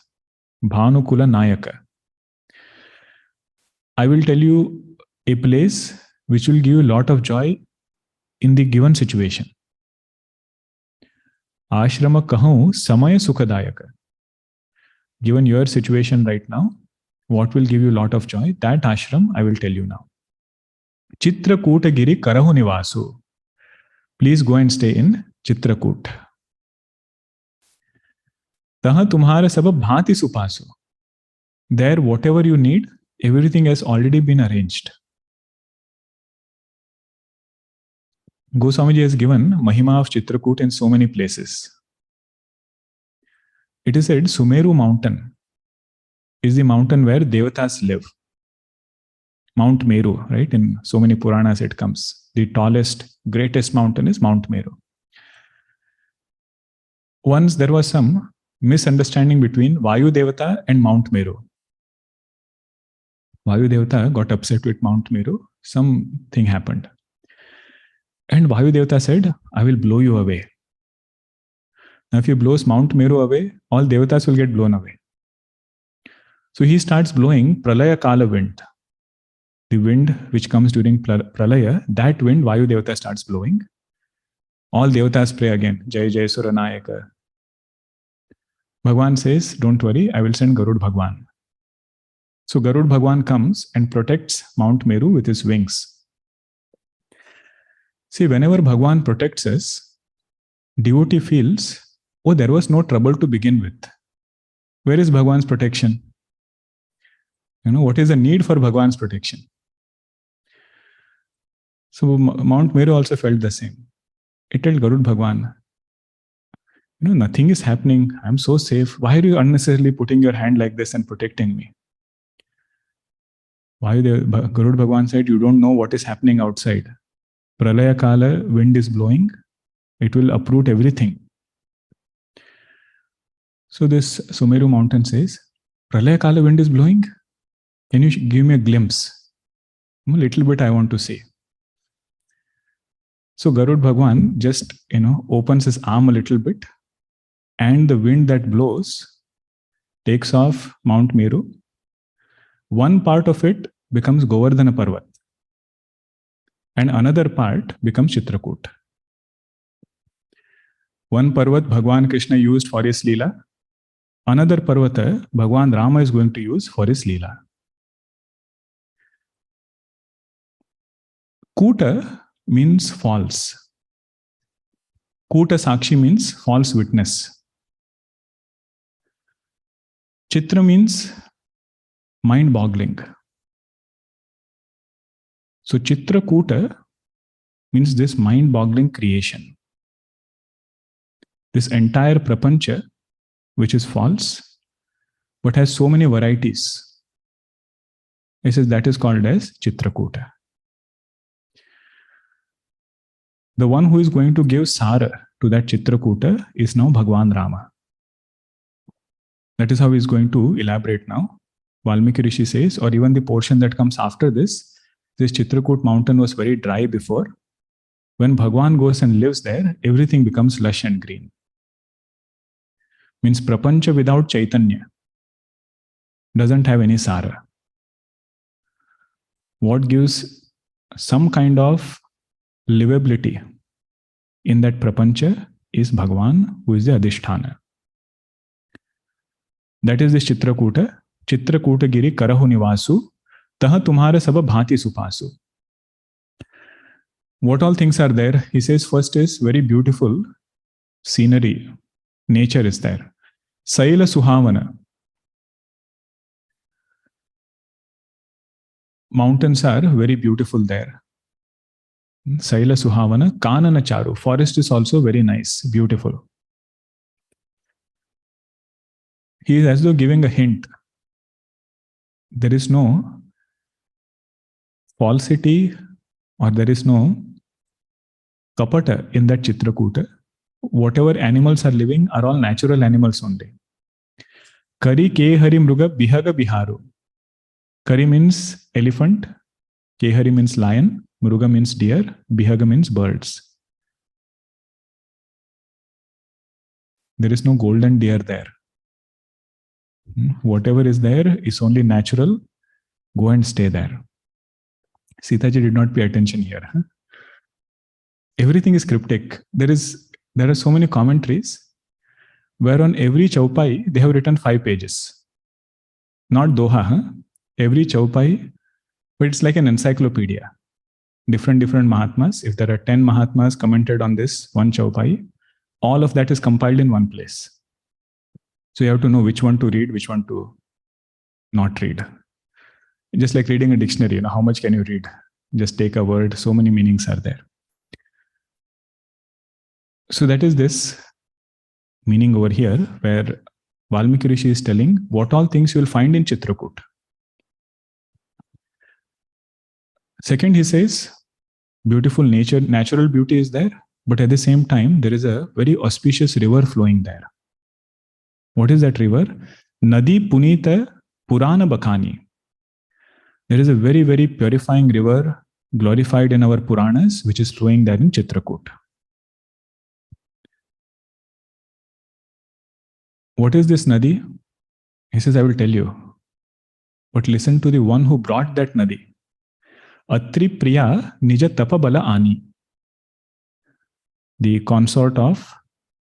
Bhanukula Nayaka. I will tell you a place which will give you a lot of joy in the given situation. Ashrama kahu samaya sukhadayaka. Given your situation right now, what will give you a lot of joy? That ashram I will tell you now. Chitrakootagiri karahu nivasu. Please go and stay in Chitrakoot. तह तुम्हारे सब भांति सुपासो. There, whatever you need, everything has already been arranged. Goswamiji has given Mahima of Chitrakoot in so many places. It is said Sumeru mountain is the mountain where Devatas live. Mount Meru, right? In so many Puranas it comes. The tallest, greatest mountain is Mount Meru. Once there was some misunderstanding between Vayu Devata and Mount Meru. Vayu Devata got upset with Mount Meru. Something happened. And Vayu Devata said, I will blow you away. Now, if he blows Mount Meru away, all Devatas will get blown away. So he starts blowing Pralaya Kala wind. The wind which comes during Pralaya, that wind Vayu Devata starts blowing. All Devatas pray again. Jai Jai Suranayaka. Bhagwan says, don't worry, I will send Garud Bhagwan. So Garud Bhagwan comes and protects Mount Meru with his wings. See, whenever Bhagwan protects us, devotee feels, oh, there was no trouble to begin with. Where is Bhagwan's protection? What is the need for Bhagwan's protection? So Mount Meru also felt the same. It told Garud Bhagwan, nothing is happening. I'm so safe. Why are you unnecessarily putting your hand like this and protecting me? Garud Bhagwan said, you don't know what is happening outside. Pralaya Kala wind is blowing. It will uproot everything. So this Sumeru mountain says, Pralaya Kala wind is blowing? Can you give me a glimpse? A little bit I want to see. So Garud Bhagwan just, opens his arm a little bit, and the wind that blows takes off Mount Meru. One part of it becomes Govardhana Parvat, and another part becomes Chitrakoot. One Parvat Bhagwan Krishna used for his Leela. Another Parvata Bhagwan Rama is going to use for his Leela. Kuta means false. Kuta Sakshi means false witness. Chitra means mind-boggling. So Chitrakuta means this mind-boggling creation. This entire prapancha, which is false, but has so many varieties. He says that is called as Chitrakuta. The one who is going to give Sara to that Chitrakuta is now Bhagwan Rama. That is how he is going to elaborate now. Valmiki Rishi says, or even the portion that comes after this Chitrakoot mountain was very dry before. When Bhagwan goes and lives there, everything becomes lush and green. Means prapancha without Chaitanya doesn't have any Sara. What gives some kind of livability in that prapancha is Bhagwan, who is the Adhisthana. That is the Chitrakuta. Chitrakuta giri karahu nivasu, taha tumhara sab bhanti supasu. What all things are there? He says first is very beautiful scenery. Nature is there. Saila Suhavana. Mountains are very beautiful there. Saila Suhavana. Kanana Charu. Forest is also very nice, beautiful. He is as though giving a hint. There is no falsity or there is no kapata in that Chitrakuta. Whatever animals are living are all natural animals only. Kari Kehari Mruga Bihaga Biharu. Kari means elephant, Kehari means lion, Mruga means deer, Bihaga means birds. There is no golden deer there. Whatever is there is only natural. Go and stay there. Sitaji did not pay attention here. Everything is cryptic. There are so many commentaries where on every chaupai they have written 5 pages. Not doha, every chaupai, but it's like an encyclopedia. different Mahatmas. If there are 10 Mahatmas commented on this one Chaupai, all of that is compiled in one place. So you have to know which one to read, which one to not read. Just like reading a dictionary, how much can you read? Just take a word, so many meanings are there. So that is this meaning over here, where Valmiki Rishi is telling what all things you will find in Chitrakoot. Second, he says, beautiful nature, natural beauty is there, but at the same time, there is a very auspicious river flowing there. What is that river? Nadi Punita Purana Bakani. There is a very, very purifying river glorified in our Puranas, which is flowing there in Chitrakoot. What is this Nadi? He says, I will tell you. But listen to the one who brought that Nadi. Atri Priya Nija Tapabala Ani. The consort of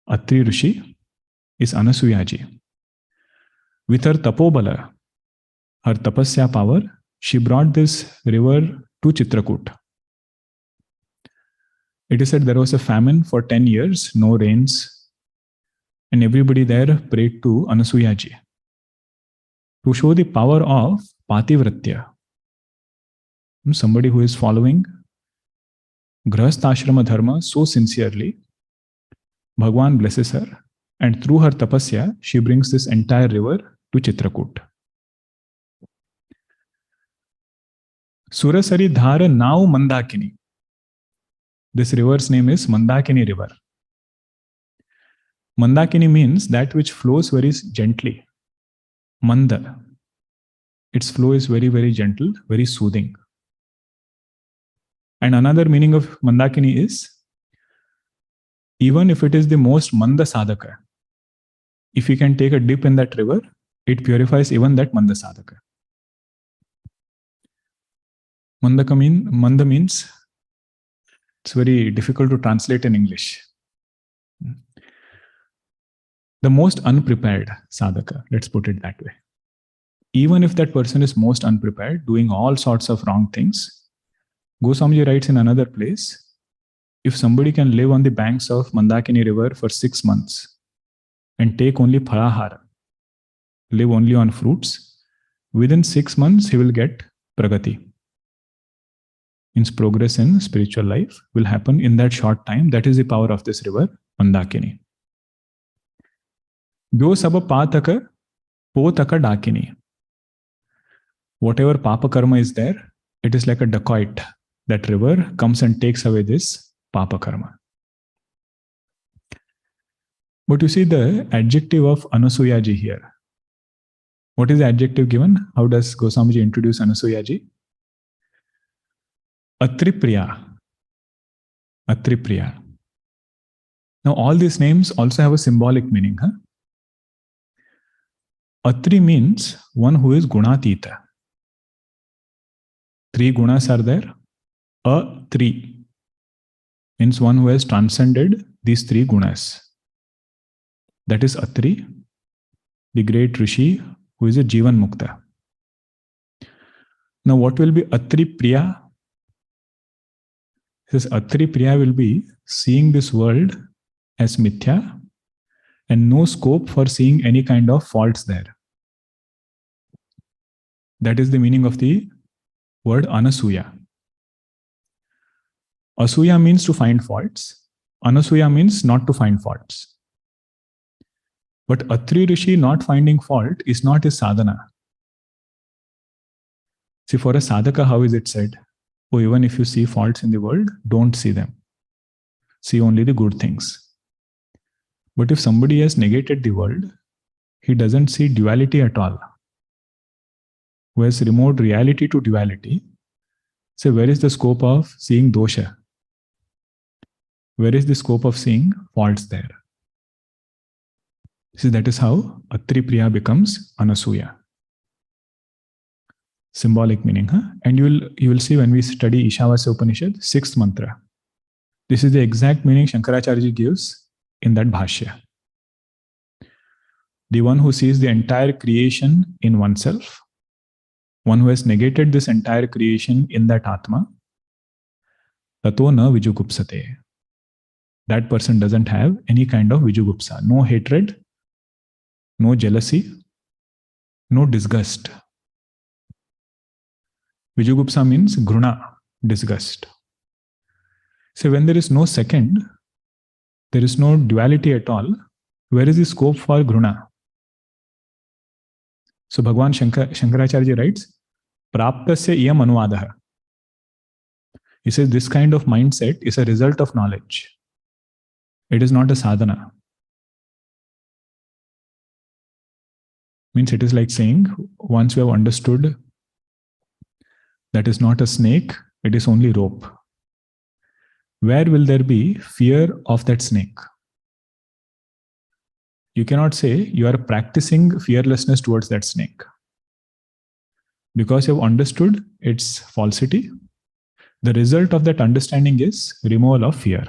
Atri Rishi is Anasuyaji. With her Tapobala, her Tapasya power, she brought this river to Chitrakoot. It is said there was a famine for 10 years, no rains, and everybody there prayed to Anasuyaji to show the power of Pativratya. Somebody who is following Grahastha Dharma so sincerely, Bhagwan blesses her, and through her tapasya, she brings this entire river to Chitrakoot. Surasari Dhara Now Mandakini. This river's name is Mandakini River. Mandakini means that which flows very gently. Manda. Its flow is very, very gentle, very soothing. And another meaning of Mandakini is, even if it is the most Manda Sadhaka, if you can take a dip in that river, it purifies even that Manda Sadhaka. Manda means, it's very difficult to translate in English. The most unprepared sadhaka, let's put it that way. Even if that person is most unprepared, doing all sorts of wrong things, Goswamiji writes in another place, if somebody can live on the banks of Mandakini river for 6 months and take only phalahara, live only on fruits, within 6 months he will get pragati. Means progress in spiritual life will happen in that short time. That is the power of this river, Mandakini. Byo saba pataka potaka dakini. Whatever papa karma is there, it is like a dacoit. That river comes and takes away this papa karma. But you see the adjective of Anasuyaji here. What is the adjective given? How does Goswamiji introduce Anasuyaji? Atripriya. Atripriya. Now all these names also have a symbolic meaning. Atri means one who is gunatita. 3 gunas are there. Atri means one who has transcended these 3 gunas. That is Atri, the great Rishi who is a Jivan Mukta. Now what will be Atri Priya? This Atri Priya will be seeing this world as mithya and no scope for seeing any kind of faults there. That is the meaning of the word Anasuya. Asuya means to find faults. Anasuya means not to find faults. But Atri Rishi not finding fault is not his sadhana. See, for a sadhaka, how is it said? Oh, even if you see faults in the world, don't see them. See only the good things. But if somebody has negated the world, he doesn't see duality at all. Who has removed reality to duality, say, where is the scope of seeing dosha? Where is the scope of seeing faults there? See, that is how Atri Priya becomes Anasuya. Symbolic meaning, And you will see when we study Ishavasya Upanishad, 6th mantra. This is the exact meaning Shankaracharya gives in that bhashya. The one who sees the entire creation in oneself, one who has negated this entire creation in that Atma, tato na vijugupsate. That person doesn't have any kind of vijugupsa, no hatred, no jealousy, no disgust. Vijugupsa means gruna, disgust. So when there is no second, there is no duality at all, where is the scope for gruna? So Bhagwan Shankaracharya writes, Praptasya iyam anuvadah. He says this kind of mindset is a result of knowledge. It is not a sadhana. Means it is like saying, once we have understood that is not a snake, it is only rope. Where will there be fear of that snake? You cannot say you are practicing fearlessness towards that snake. Because you have understood its falsity, the result of that understanding is removal of fear.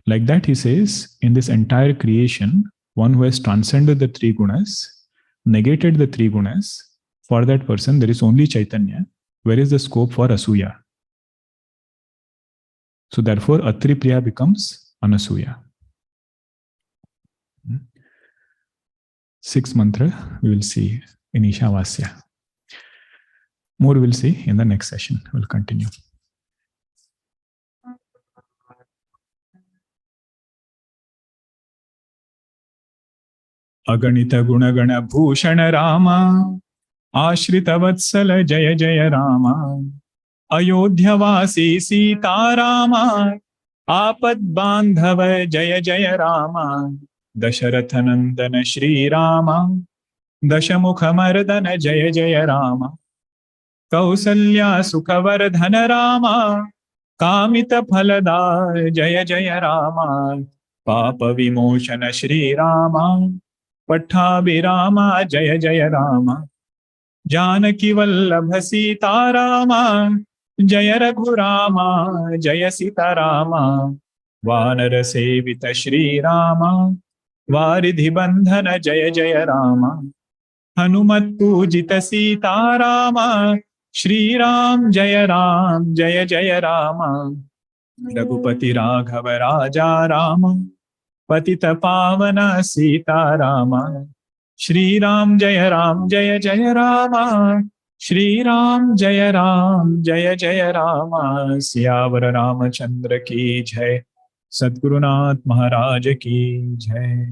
Like that, he says, in this entire creation, one who has transcended the three gunas, negated the three gunas, for that person there is only Chaitanya. Where is the scope for Asuya? So therefore, Atripriya becomes Anasuya. Sixth mantra we will see in Ishavasya. More we'll see in the next session. We'll continue. Aganita Gunagana Bhushana Rama, Ashrita Vatsala Jaya Jaya Rama, Ayodhyavasi Sita Rama, Apad Bandhava Jaya Jaya Rama, Dasharathanandana Shri Rama, Dashamukhamardana Jaya Jaya Rama, Kausalya Sukhavardhana Rama, Kamita Phalada Jaya Jaya Rama, Papa Vimochana Shri Rama, Pattabhirama Jaya Jaya Rama, Janaki Vallabha Sita Rama, Jaya Raghurama Jaya Sita Rama, Vanara Sevita Shri Rama, Varidhi Bandhana Jaya Jaya Rama, Hanumat Pujita Sita Rama, Shri Ram Jaya Jaya Rama, Raghupati Raghava Raja Rama, Patita Pavana Sita Rama, Shri Ram Jaya Rama, Shri Ram Jaya Rama, Siyavara Ramachandra ki jai, Satgurunath Maharaj ki jai.